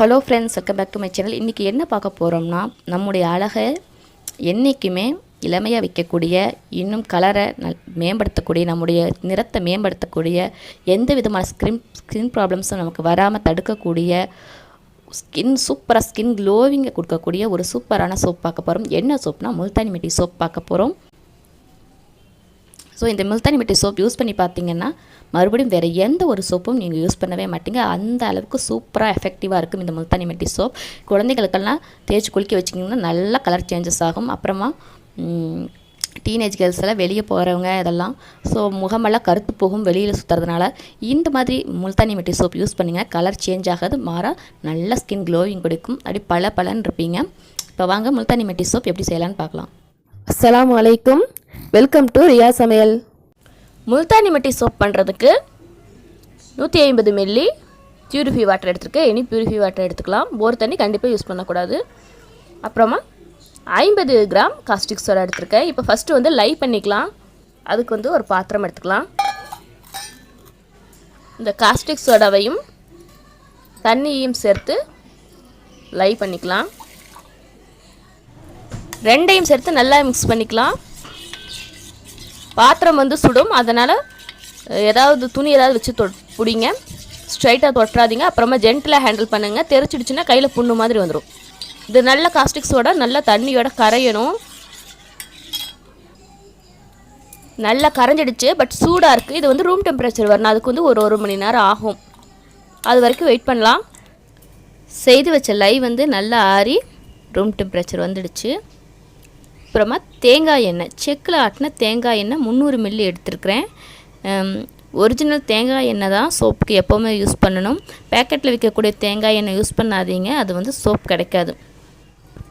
Hello friends, welcome back to my channel. இன்றைக்கி என்ன பார்க்க போகிறோம்னா, நம்முடைய அழகை என்றைக்குமே இளமையாக வைக்கக்கூடிய, இன்னும் கலரை மேம்படுத்தக்கூடிய, நம்முடைய நிறத்தை மேம்படுத்தக்கூடிய, எந்த விதமான ஸ்கின் ப்ராப்ளம்ஸும் நமக்கு வராமல் தடுக்கக்கூடிய, ஸ்கின் க்ளோவிங்கை கொடுக்கக்கூடிய ஒரு சூப்பரான சோப் பார்க்க போகிறோம். என்ன சோப்னா முல்தானி மிட்டி சோப் பார்க்க போகிறோம். ஸோ இந்த முல்தானி மிட்டி சோப் யூஸ் பண்ணி பார்த்தீங்கன்னா மறுபடியும் வேறு எந்த ஒரு சோப்பும் நீங்கள் யூஸ் பண்ணவே மாட்டீங்க. அந்த அளவுக்கு சூப்பராக எஃபெக்டிவாக இருக்கும் இந்த முல்தானி மிட்டி சோப். குழந்தைகளுக்கெல்லாம் தேய்ச்சி குளிக்க வச்சிங்கன்னா நல்ல கலர் சேஞ்சஸ் ஆகும். அப்புறமா டீனேஜ் கேர்ள்ஸ் எல்லாம் வெளியே போகிறவங்க இதெல்லாம் ஸோ முகமெல்லாம் கருத்து போகும் வெளியில் சுற்றுறதுனால இந்த மாதிரி முல்தானி மிட்டி சோப் யூஸ் பண்ணிங்கன்னா கலர் சேஞ்ச் ஆகாது, மாறா நல்ல ஸ்கின் க்ளோவிங் கொடுக்கும். அப்படி பலன்னு இருப்பீங்க. இப்போ வாங்க முல்தானி மிட்டி சோப் எப்படி செய்யலான்னு பார்க்கலாம். அஸ்ஸலாமு அலைக்கும், வெல்கம் டு ரியா சமையல். முல்தானி மிட்டி சோப் பண்ணுறதுக்கு 150 மில்லி பியூரிஃபை வாட்டர் எடுத்துருக்கேன். இனி பியூரிஃபை வாட்டர் எடுத்துக்கலாம். போர் தண்ணி கண்டிப்பாக யூஸ் பண்ணக்கூடாது. அப்புறமா 50 கிராம் காஸ்டிக் சோடா எடுத்துருக்கேன். இப்போ ஃபஸ்ட்டு வந்து லை பண்ணிக்கலாம். அதுக்கு வந்து ஒரு பாத்திரம் எடுத்துக்கலாம். இந்த காஸ்டிக் சோடாவையும் தண்ணியையும் சேர்த்து லை பண்ணிக்கலாம். ரெண்டையும் சேர்த்து நல்லா மிக்ஸ் பண்ணிக்கலாம். பாத்திரம் வந்து சுடும், அதனால் ஏதாவது துணி ஏதாவது வச்சு பிடிங்க. ஸ்ட்ரைட்டாக தொட்டுறாதீங்க. அப்புறமா ஜென்டிலாக ஹேண்டில் பண்ணுங்கள். தெரிச்சிடுச்சுன்னா கையில் புண்ணு மாதிரி வந்துடும். இது நல்ல காஸ்டிக் சோடா நல்லா தண்ணியோட கரையணும். நல்லா கரைஞ்சிடுச்சு, பட் சூடாக இருக்குது. இது வந்து ரூம் டெம்பரேச்சர் வரணும். அதுக்கு வந்து ஒரு மணி நேரம் ஆகும். அது வரைக்கும் வெயிட் பண்ணலாம். செய்து வச்ச லை வந்து நல்லா ஆறி ரூம் டெம்பரேச்சர் வந்துடுச்சு. அப்புறமா தேங்காய் எண்ணெய், செக்கில் ஆட்டின தேங்காய் எண்ணெய் 300 மில்லி எடுத்துருக்கிறேன். ஒரிஜினல் தேங்காய் எண்ணெய் தான் சோப்புக்கு எப்போவுமே யூஸ் பண்ணணும். பேக்கெட்டில் விற்கக்கூடிய தேங்காய் எண்ணெய் யூஸ் பண்ணாதீங்க, அது வந்து சோப் கிடைக்காது.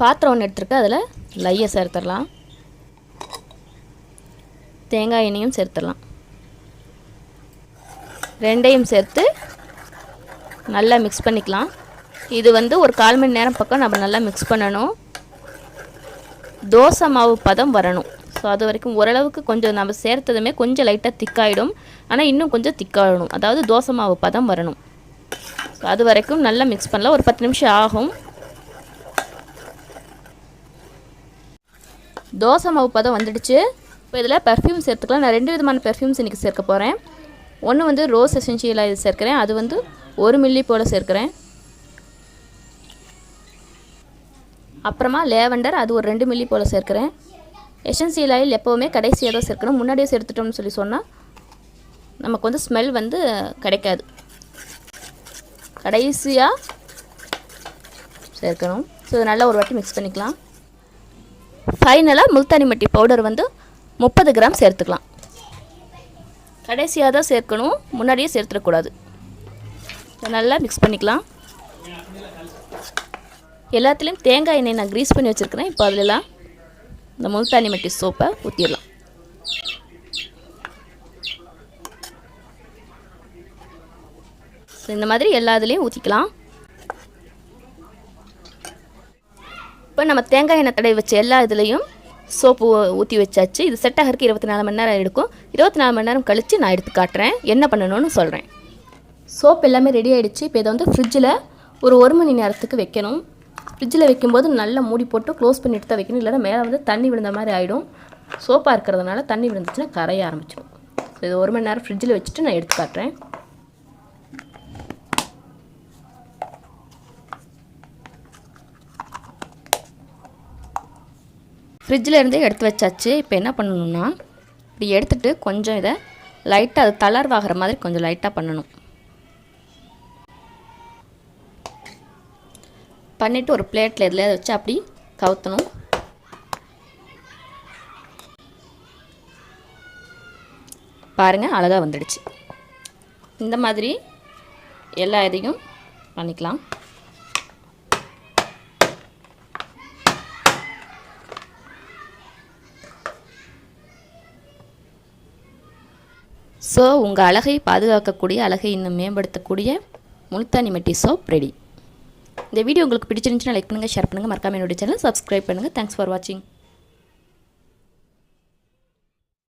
பாத்திரம் ஒன்று எடுத்துருக்கேன், அதில் லையை சேர்த்துடலாம். தேங்காய் எண்ணெயும் சேர்த்துடலாம். ரெண்டையும் சேர்த்து நல்லா மிக்ஸ் பண்ணிக்கலாம். இது வந்து ஒரு 1/4 மணி நேரம் பக்கம் நம்ம நல்லா மிக்ஸ் பண்ணணும். தோசை மாவு பதம் வரணும். ஸோ அது வரைக்கும் ஓரளவுக்கு கொஞ்சம் நம்ம சேர்த்ததுமே கொஞ்சம் லைட்டாக திக்காயிடும். ஆனால் இன்னும் கொஞ்சம் திக்காகணும், அதாவது தோசை மாவு பதம் வரணும். ஸோ அது வரைக்கும் நல்லா மிக்ஸ் பண்ணலாம். ஒரு 10 நிமிஷம் ஆகும். தோசை மாவு பதம் வந்துடுச்சு. இப்போ இதில் பெர்ஃப்யூம் சேர்த்துக்கலாம். நான் 2 விதமான பெர்ஃப்யூம்ஸ் இன்றைக்கி சேர்க்க போகிறேன். ஒன்று வந்து ரோஸ் எசென்ஷியல் ஆயில் சேர்க்குறேன். அது வந்து 1 மில்லி போல் சேர்க்குறேன். அப்புறமா லேவண்டர், அது ஒரு 2 மில்லி போல் சேர்க்குறேன். எசென்சியல் ஆயில் எப்போவுமே கடைசியாக தான் சேர்க்கணும். முன்னாடியே சேர்த்துட்டோம்னு சொன்னால் நமக்கு வந்து ஸ்மெல் வந்து கிடைக்காது. கடைசியாக சேர்க்கணும். ஸோ இது நல்லா ஒரு வாட்டி மிக்ஸ் பண்ணிக்கலாம். ஃபைனலாக முல்தானி மிட்டி பவுடர் வந்து 30 கிராம் சேர்த்துக்கலாம். கடைசியாக தான் சேர்க்கணும், முன்னாடியே சேர்த்துடக்கூடாது. நல்லா மிக்ஸ் பண்ணிக்கலாம். எல்லாத்துலேயும் தேங்காய் எண்ணெய் நான் க்ரீஸ் பண்ணி வச்சுருக்கிறேன். இப்போ அதிலலாம் இந்த முல்தானி மிட்டி சோப்பை ஊற்றிடலாம். ஸோ இந்த மாதிரி எல்லா இதுலேயும் ஊற்றிக்கலாம். இப்போ நம்ம தேங்காய் எண்ணெய் தடவை வச்ச எல்லா இதுலேயும் சோப்பு ஊற்றி வச்சாச்சு. இது செட் ஆகிறதுக்கு 24 மணி நேரம் எடுக்கும். 24 மணி நேரம் கழித்து நான் எடுத்து காட்டுறேன், என்ன பண்ணணும்னு சொல்கிறேன். சோப் எல்லாமே ரெடி ஆகிடுச்சு. இப்போ இதை வந்து ஃப்ரிட்ஜில் ஒரு மணி நேரத்துக்கு வைக்கணும். ஃப்ரிட்ஜில் வைக்கும்போது நல்லா மூடி போட்டு க்ளோஸ் பண்ணிட்டு தான் வைக்கணும். இல்லைனா மேலே வந்து தண்ணி விழுந்த மாதிரி ஆகிடும். சோப்பாக இருக்கிறதுனால தண்ணி விழுந்துச்சுன்னா கரைய ஆரம்பிச்சிடும். ஸோ இது 1 மணி நேரம் ஃப்ரிட்ஜில் வச்சுட்டு நான் எடுத்து காட்டுறேன். ஃப்ரிட்ஜில் இருந்தே எடுத்து வச்சாச்சு. இப்போ என்ன பண்ணணும்னா, இப்படி எடுத்துகிட்டு கொஞ்சம் இதை லைட்டாக அது தளர்வாகிற மாதிரி கொஞ்சம் லைட்டாக பண்ணணும். பண்ணிவிட்டு ஒரு பிளேட்டில் இதில் வச்சு அப்படி கவுத்தணும். பாருங்கள், அழகாக வந்துடுச்சு. இந்த மாதிரி எல்லா இதையும் பண்ணிக்கலாம். ஸோ உங்கள் அழகை பாதுகாக்கக்கூடிய, அழகை இன்னும் மேம்படுத்தக்கூடிய முல்தானி மிட்டி சோப் ரெடி. இந்த வீடியோ உங்களுக்கு பிடிச்சிருந்துச்சுன்னா லைக் பண்ணுங்கள், ஷேர் பண்ணுங்கள், மறக்காம என்னோட சேனல் சப்ஸ்கிரைப் பண்ணுங்கள். தேங்க்ஸ் ஃபார் வாட்சிங்.